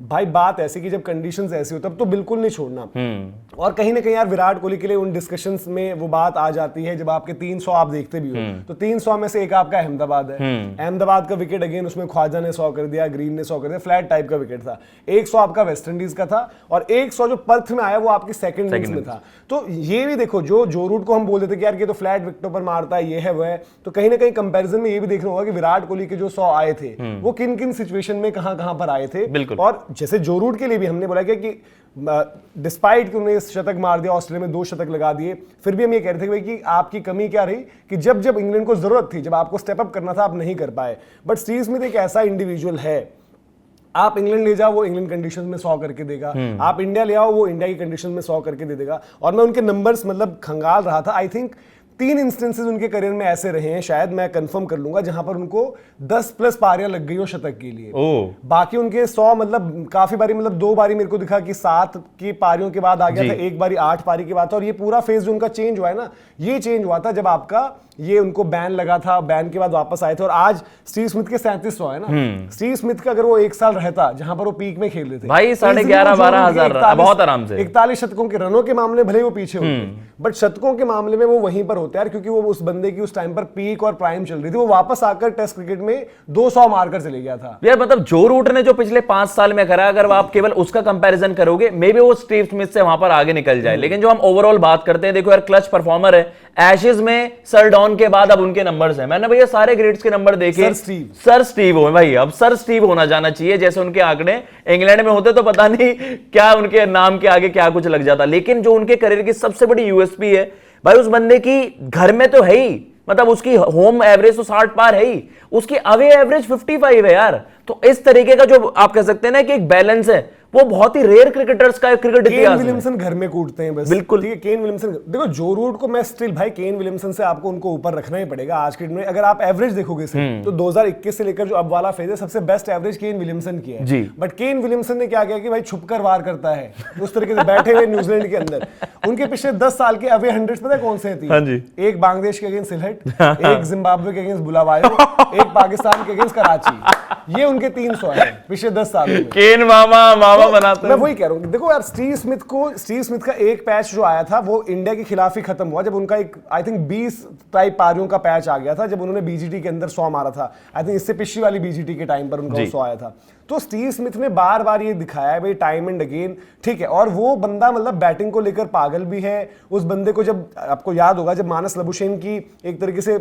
भाई बात ऐसी कि जब कंडीशंस ऐसी हो तब तो बिल्कुल नहीं छोड़ना। और कहीं ना कहीं यार विराट कोहली के लिए उन डिस्कशंस में वो बात आ जाती है, जब आपके 300 आप देखते भी हो तो 300 में से एक आपका अहमदाबाद है। अहमदाबाद का विकेट अगेन उसमें ख्वाजा ने 100 कर दिया, ग्रीन ने 100 कर दिया, फ्लैट टाइप का विकेट था। 100 आपका वेस्ट इंडीज का था और 100 जो पर्थ में आया वो आपकी सेकंड इनिंग्स में था। तो ये भी देखो, जो रूट को हम बोल देते कि यार ये तो फ्लैट विकेटों पर मारता है, ये है वो है, तो कहीं ना कहीं कंपैरिजन में ये भी देखना होगा कि विराट कोहली के जो 100 आए थे वो किन किन सिचुएशन में कहां पर आए थे। और जैसे जो रूट के लिए भी हमने बोला कि डिस्पाइट कि उन्होंने शतक मार दिया, ऑस्ट्रेलिया में 2 शतक लगा दिए, फिर भी हम ये कह रहे थे कि आपकी कमी क्या रही कि जब इंग्लैंड को जरूरत थी, जब आपको स्टेप अप करना था, आप नहीं कर पाए। बट स्टीव स्मिथ एक ऐसा इंडिविजुअल है, आप इंग्लैंड ले जाओ वो इंग्लैंड कंडीशन में 100 करके देगा, आप इंडिया ले आओ वो इंडिया की कंडीशन में 100 करके दे देगा। और मैं उनके नंबर्स मतलब खंगाल रहा था, आई थिंक 3 इंस्टेंसेस उनके करियर में ऐसे रहे हैं, शायद मैं कंफर्म कर लूंगा, जहां पर उनको 10 प्लस पारियां लग गई हो शतक के लिए। बाकी उनके 100 मतलब काफी बारी, मतलब 2 बारी मेरे को दिखा कि 7 की पारियों के बाद आ गया था, 1 बारी 8 पारी के बाद था। और ये पूरा फेज जो उनका चेंज हुआ है ना, ये चेंज हुआ था जब आपका ये उनको बैन लगा था, बैन के बाद वापस आए थे। और आज स्टीव स्मिथ के 3700 है ना, स्टीव स्मिथ का अगर वो 1 साल रहता जहां पर वो पीक में खेल रहे थे भाई 11,500-12,000 बहुत आराम से 41 शतकों के रनों के मामले भले वो पीछे होते, बट शतकों के मामले में वो वहीं पर होते यार, क्योंकि वो उस बंदे की उस टाइम पर पीक और प्राइम चल रही थी। वो वापस आकर टेस्ट क्रिकेट में 200 मारकर चले गया था यार। मतलब जो रूट ने जो पिछले 5 साल में करा, अगर आप केवल उसका कंपैरिजन करोगे मे बी वो स्टीव स्मिथ से वहां पर आगे निकल जाए। लेकिन जो हम ओवरऑल बात करते हैं, देखो यार क्लच परफॉर्मर है, एशेज में सर डॉन के बाद अब उनके नंबर्स हैं। मैंने भैया सारे ग्रेड्स के नंबर देखे, सर स्टीव हो भाई, अब सर स्टीव होना जाना चाहिए। जैसे उनके आंकड़े इंग्लैंड में होते तो पता नहीं क्या उनके नाम के आगे क्या कुछ लग जाता। लेकिन जो उनके करियर की सबसे बड़ी यूएसपी है भाई, उस बंदे की घर में तो है ही, मतलब उसकी होम एवरेज तो 60 पार है ही, उसकी अवे एवरेज 55 है यार। तो इस तरीके का जो आप कह सकते हैं ना कि एक बैलेंस है, वो बहुत ही रेयर क्रिकेटर्स का क्रिकेट इतिहास है। केन विलियमसन घर में कूटते हैं बस, बिल्कुल ठीक है। केन विलियमसन देखो, जो रूट को मैं स्टिल भाई केन विलियमसन से आपको उनको ऊपर रखना ही पड़ेगा आज के दिन में। अगर आप एवरेज देखोगे तो 2021 से लेकर जो अब वाला फेज है, सबसे बेस्ट एवरेज केन विलियमसन की है। बट केन विलियमसन ने क्या किया कि भाई छुपकर वार करता है उस तरीके से बैठे हुए न्यूजीलैंड के अंदर। उनके पिछले 10 साल के अवे 100 पता है कौन से थे? एक बांग्लादेश के अगेंस्ट सिलहट, एक जिम्बाब्वे के अगेंस्ट बुलावायो, एक पाकिस्तान के अगेंस्ट कराची। ये उनके 300 है पिछले 10 साल में। केन मामा बनाते हैं। मैं वही कह रहा हूँ, देखो यार स्टीव स्मिथ का एक पैच जो आया था वो इंडिया के खिलाफ ही खत्म हुआ, जब उनका एक आई थिंक 20 टाइप पारियों का पैच आ गया था, जब उन्होंने बीजीटी के अंदर 100 मारा था। आई थिंक इससे पिछली वाली बीजीटी के टाइम पर उनका 100 आया था। तो स्टीव स्मिथ ने बार बार ये दिखाया है भाई, टाइम एंड अगेन, ठीक है। और वो बंदा मतलब बैटिंग को लेकर पागल भी है। उस बंदे को जब आपको याद होगा, जब मानस लबुशेन की एक तरीके से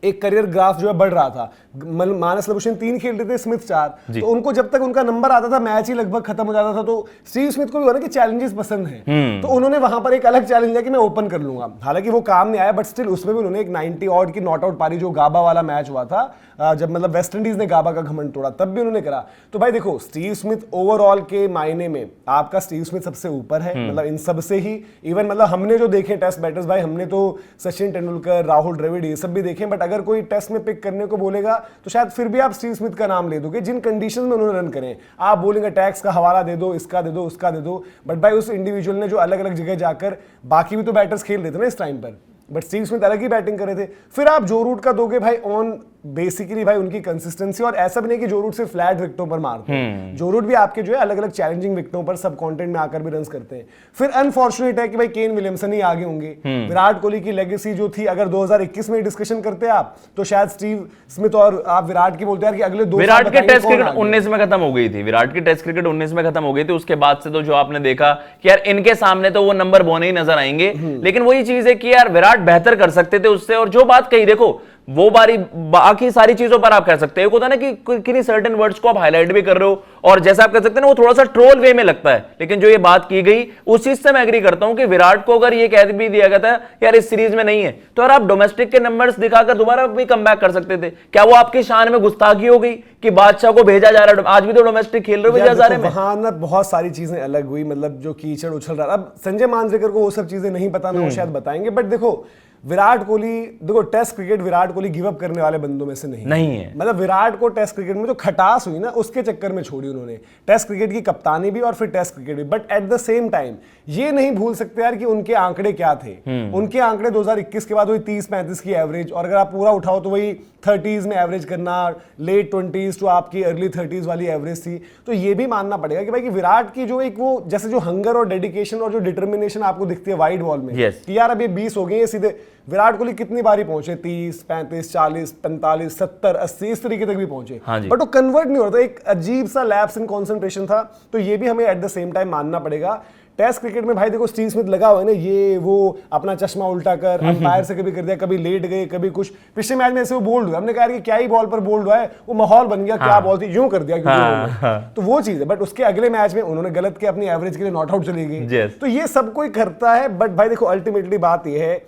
एक करियर ग्राफ जो है बढ़ रहा था, मानस लबुशेन 3 खेल रहे थे, स्मिथ 4, तो उनको जब तक उनका नंबर आता था मैच ही लगभग खत्म हो जाता था। तो स्टीव स्मिथ को भी होना कि चैलेंजेस पसंद हैं, तो उन्होंने वहां पर एक अलग चैलेंज लिया कि मैं ओपन कर लूंगा। हालांकि वो काम नहीं आया, बट स्टिल उसमें भी उन्होंने एक 90 ऑड की नॉट आउट पारी, जो गाबा वाला मैच हुआ था, जब मतलब वेस्ट इंडीज ने गाबा का घमंड तोड़ा, तब भी उन्होंने करा। तो भाई देखो, स्टीव स्मिथ ओवरऑल के मायने में आपका स्टीव स्मिथ सबसे ऊपर है, मतलब इन सबसे ही। इवन मतलब हमने जो देखे टेस्ट बैटर्स भाई, हमने तो सचिन तेंदुलकर, राहुल द्रविड़ ये सब भी देखे, बट अगर कोई टेस्ट में पिक करने को बोलेगा तो शायद फिर भी आप स्टीव स्मिथ का नाम ले दोगे, जिन कंडीशन में उन्होंने रन करें। आप बोलेंगे टैक्स का हवाला दे दो, इसका दे दो, उसका दे दो, बट भाई उस इंडिविजुअल ने जो अलग अलग जगह जाकर, बाकी भी तो बैटर्स खेल रहे थे ना इस टाइम पर, बट स्टीव स्मिथ अलग ही बैटिंग कर रहे थे। फिर आप जो रूट का दोगे भाई ऑन बेसिकली भाई उनकी कंसिस्टेंसी, और ऐसा भी नहीं कि जो रूट सिर्फ फ्लैट विकेटों पर मारते हैं, जो रूट भी आपके जो है अलग अलग चैलेंजिंग विकेटों पर सब कॉन्टेंट में आकर भी रन करते हैं। फिर अनफॉर्चुनेट है कि भाई केन विलियमसन ही आगे होंगे। विराट कोहली की लेगेसी जो थी, अगर 2021 में डिस्कशन करते आप तो शायद स्टीव स्मिथ और आप विराट की बोलते हैं कि अगले 2 विराट की टेस्ट क्रिकेट 19 में खत्म हो गई थी, विराट की टेस्ट क्रिकेट 19 में खत्म हो गई थी। उसके बाद से तो जो आपने देखा कि यार इनके सामने तो वो नंबर बोने ही नजर आएंगे। लेकिन वही चीज है कि यार विराट बेहतर कर सकते थे उससे। और जो बात कही, देखो वो बाकी सारी चीजों पर आप कह सकते हो, होता ना कि किन्हीं सर्टेन वर्ड्स को आप हाईलाइट भी कर रहे हो, और जैसा आप कह सकते हैं ना वो थोड़ा सा ट्रोल वे में लगता है। लेकिन जो ये बात की गई उस चीज से मैं एग्री करता हूं कि विराट को अगर ये कह भी दिया गया था यार इस सीरीज में नहीं है, तो यार आप डोमेस्टिक के नंबर्स दिखाकर दोबारा भी कमबैक कर सकते थे। क्या वो आपकी शान में गुस्ताखी हो गई कि बादशाह को भेजा जा रहा है? आज भी तो डोमेस्टिक खेल रहे हो जा रहे हैं। वहां ना बहुत सारी चीजें अलग हुई, मतलब जो कीचड़ उछल रहा। अब संजय मांजरेकर को वो सब चीजें नहीं पता ना, वो शायद बताएंगे। बट देखो विराट कोहली देखो, test cricket Virat Kohli give up करने वाले बंदों में से नहीं है। मतलब विराट को टेस्ट क्रिकेट में जो खटास हुई ना, उसके चक्कर में छोड़ी उन्होंने टेस्ट क्रिकेट की कप्तानी भी और फिर टेस्ट क्रिकेट भी। But at the same time ये नहीं भूल सकते यार कि उनके आंकड़े क्या थे। उनके आंकड़े 2021 के बाद वही 30-35 की एवरेज, और अगर आप पूरा उठाओ तो वही 30s में एवरेज करना, लेट 20s टू आपकी अर्ली 30s वाली एवरेज थी। तो ये भी मानना पड़ेगा कि भाई कि विराट की जो एक वो जैसे जो हंगर और डेडिकेशन और जो डिटर्मिनेशन आपको दिखती है वाइड बॉल में, कि यार अब ये 20 हो गए ये सीधे। विराट कोहली कितनी बारी पहुंचे, 30, 35, 40, 45, 70, 80 इस तरीके तक भी पहुंचे, बट वो कन्वर्ट नहीं हो रहा था। एक अजीब सा लैप्स इन कंसंट्रेशन था। तो ये भी हमें एट द सेम टाइम मानना पड़ेगा। टेस्ट क्रिकेट में भाई देखो, स्टीव स्मिथ लगा हुआ है ना, ये वो अपना चश्मा उल्टा कर अंपायर से कभी कर दिया, कभी लेट गए, कभी कुछ। पिछले मैच में ऐसे वो बोल्ड हुआ, हमने कहा कि क्या ही बॉल पर बोल्ड हुआ है, वो माहौल बन गया, क्या बॉल थी, यूं कर दिया। तो वो चीज है। बट उसके अगले मैच में उन्होंने गलत किया, अपनी एवरेज के लिए नॉट आउट चली गई। तो ये सब कोई करता है। बट भाई देखो, अल्टीमेटली बात ये है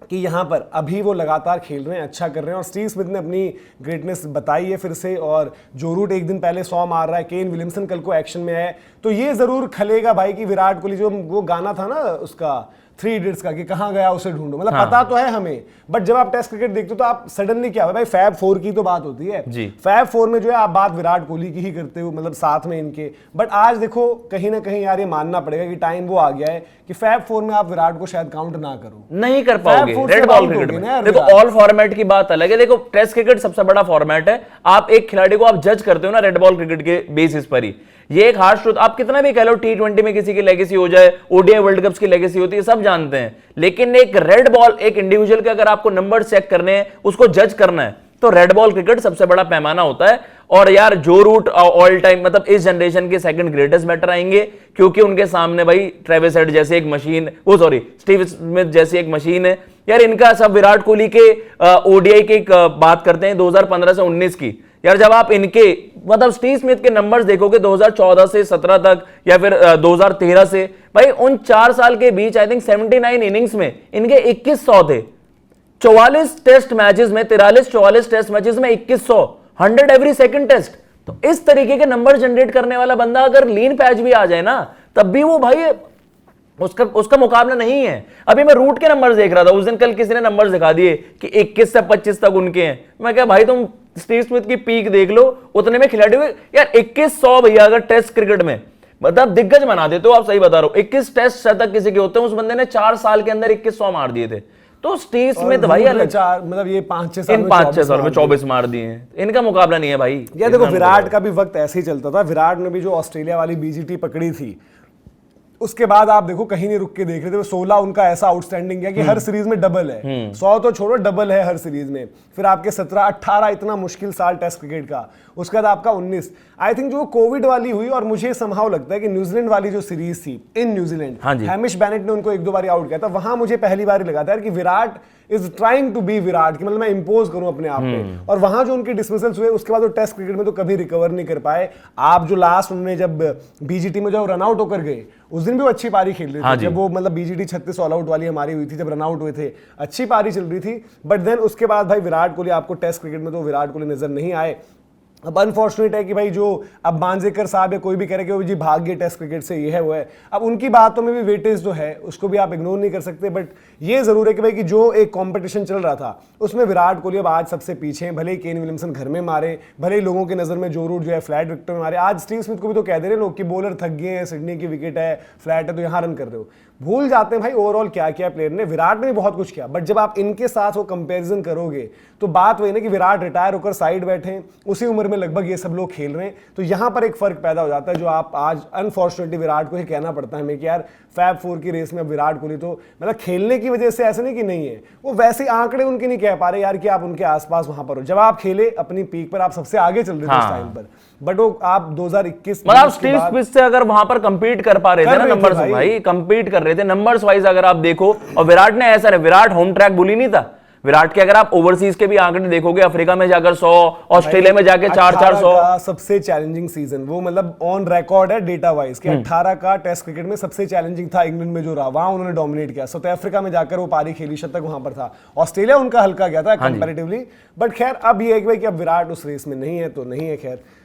कि यहाँ पर अभी वो लगातार खेल रहे हैं, अच्छा कर रहे हैं, और स्टीव स्मिथ ने अपनी ग्रेटनेस बताई है फिर से। और जो रूट एक दिन पहले 100 मार रहा है, केन विलियमसन कल को एक्शन में है, तो ये जरूर खलेगा भाई कि विराट कोहली जो वो गाना था ना उसका 3 इडियट्स का कि कहाँ गया उसे ढूंढो, मतलब पता तो है हमें, बट जब आप टेस्ट क्रिकेट देखते हो तो आप सडनली क्या हो भाई, फैब 4 की तो बात होती है जी। फैब 4 में जो है आप बात विराट कोहली की ही करते हो, मतलब साथ में इनके। बट आज देखो कहीं ना कहीं यार ये मानना पड़ेगा कि टाइम वो आ गया है कि फैब 4 में आप विराट को शायद काउंट ना करो, नहीं कर पाओगे रेड बॉल क्रिकेट में। देखो ऑल फॉर्मेट की बात अलग है। देखो टेस्ट क्रिकेट सबसे बड़ा फॉर्मेट है, आप एक खिलाड़ी को आप जज करते हो ना रेड बॉल क्रिकेट के बेसिस पर ही। ये एक हार्श ट्रुथ, आप कितना भी कह लो T20 में किसी की लेगेसी हो जाए, ओडीआई वर्ल्ड कप्स की लेगेसी होती है, सब जानते हैं, लेकिन एक रेड बॉल, एक इंडिविजुअल के अगर आपको नंबर चेक करने हैं, उसको जज करना है, तो रेड बॉल क्रिकेट सबसे बड़ा पैमाना होता है। और यार जो रूट ऑल टाइम, मतलब इस जनरेशन के सेकंड ग्रेटेस्ट बैटर आएंगे, क्योंकि उनके सामने भाई ट्रेविस हेड जैसे एक मशीन, स्टीव स्मिथ जैसी एक मशीन है यार। इनका सब विराट कोहली के ओडीआई की बात करते हैं 2015 से 19 की, यार जब आप इनके मतलब स्टीव स्मिथ के नंबर्स देखोगे 2014 से 17 तक या फिर 2013 से, भाई उन 4 साल के बीच आई थिंक 79 इनिंग्स में इनके 2100 थे। 44 टेस्ट मैचेस में 43-44 टेस्ट मैचेस में 2100, 100 एवरी सेकंड टेस्ट। तो इस तरीके के नंबर जनरेट करने वाला बंदा अगर लीन पैच भी आ जाए ना, तब भी वो भाई उसका मुकाबला नहीं है। अभी मैं रूट के नंबर्स देख रहा था उस दिन, कल किसी ने नंबर्स दिखा दिए कि 21 से 25 तक उनके हैं। मैं क्या भाई, तुम स्टीव स्मिथ की पीक देख लो, उतने में खिलाड़ी हुए यार 2100 भैया, अगर टेस्ट क्रिकेट में मतलब दिग्गज बना देते हो आप, सही बता रहा हूं। 21 टेस्ट शतक किसी के होते हैं, उस बंदे ने 4 साल के अंदर 2100 मार दिए थे। तो स्टीव स्मिथ भाई मतलब ये 5-6 साल में 5-6 साल में 24 मार दिए हैं, इनका मुकाबला नहीं है भाई। यार देखो विराट का भी वक्त ऐसे ही चलता था। विराट ने भी जो ऑस्ट्रेलिया वाली बीजीटी पकड़ी थी, उसके बाद आप देखो कहीं नहीं रुक के देख रहे थे। वो 16 उनका ऐसा आउटस्टैंडिंग है कि हर सीरीज में डबल है, 100 तो छोड़ो डबल है हर सीरीज में। फिर आपके 17-18 इतना मुश्किल साल टेस्ट क्रिकेट का, उसके बाद आपका 19 आई थिंक जो कोविड वाली हुई। और मुझे समहाउ लगता है कि न्यूजीलैंड वाली जो सीरीज थी इन न्यूजीलैंड, हैमिश बेनेट ने उनको 1-2 बार आउट किया था, वहां मुझे पहली बार लगा था कि Virat is trying to be Virat, कि मतलब मैं इंपोज करूं अपने आप पे। और वहां जो उनके डिसमिसल्स हुए, उसके बाद वो टेस्ट क्रिकेट में तो कभी रिकवर नहीं कर पाए। आप जो लास्ट उन्होंने जब बीजीटी में जो रन आउट होकर गए, उस दिन भी वो अच्छी पारी खेल रहे थे। जब वो मतलब बीजीटी 36 ऑल आउट वाली हमारी हुई थी, जब रन आउट हुए थे, अच्छी पारी चल रही थी। बट देन उसके बाद भाई विराट कोहली, आपको टेस्ट क्रिकेट में तो विराट कोहली नजर नहीं आए। अब अनफॉर्चुनेट है कि भाई जो अब मांजरेकर साहब या कोई भी कह रहे कि वो जी भाग गए टेस्ट क्रिकेट से, ये है वो है। अब उनकी बातों में भी वेटेज जो है उसको भी आप इग्नोर नहीं कर सकते। बट ये जरूर है कि भाई कि जो एक कंपटीशन चल रहा था उसमें विराट कोहली अब आज सबसे पीछे हैं। भले ही केन विलियमसन घर में मारे, भले ही लोगों की नजर में जो रूट जो है फ्लैट विकेट में मारे। आज स्टीव स्मिथ को भी तो कह दे रहे लोग कि बॉलर थक गए हैं, सिडनी की विकेट है, फ्लैट है, तो यहाँ रन कर रहे हो। भूल जाते हैं भाई ओवरऑल क्या किया प्लेयर ने। विराट ने भी बहुत कुछ किया, बट जब आप इनके साथ वो कंपैरिजन करोगे तो बात वही ना कि विराट रिटायर होकर साइड बैठे हैं, उसी उम्र में लगभग ये सब लोग खेल रहे हैं। तो यहां पर एक फर्क पैदा हो जाता है, जो आप आज अनफॉर्चुनेटली विराट को ही कहना पड़ता है हमें कि यार फैब 4 की रेस में विराट कोहली तो मतलब खेलने की वजह से ऐसे नहीं कि नहीं है, वो वैसे आंकड़े उनके नहीं कह पा रहे यार कि आप उनके आसपास वहां पर हो। जब आप खेले अपनी पीक पर, आप सबसे आगे चल रहे थे उस टाइम पर, बट वो आप 2021 मतलब स्टीव स्मिथ से अगर वहां पर कंपीट कर पा रहे थे ना नंबर्स, भाई कंपीट कर रहे थे नंबर्स वाइज अगर आप देखो। और विराट ने ऐसा नहीं, विराट होम ट्रैक बुली नहीं था विराट के। अगर आप ओवरसीज के भी आंकड़े देखोगे, अफ्रीका में जाकर 100, ऑस्ट्रेलिया में जाके 400 सबसे चैलेंजिंग सीजन वो मतलब ऑन रिकॉर्ड है डेटा वाइज कि 18 का टेस्ट क्रिकेट में सबसे चैलेंजिंग था। इंग्लैंड में जो रहा वहां उन्होंने डोमिनेट किया, साउथ अफ्रीका में जाकर वो पारी खेली, शतक वहां पर था। ऑस्ट्रेलिया उनका हल्का गया था कंपैरेटिवली। बट खैर अब ये है कि भाई कि अब विराट उस रेस में नहीं है तो नहीं है। खैर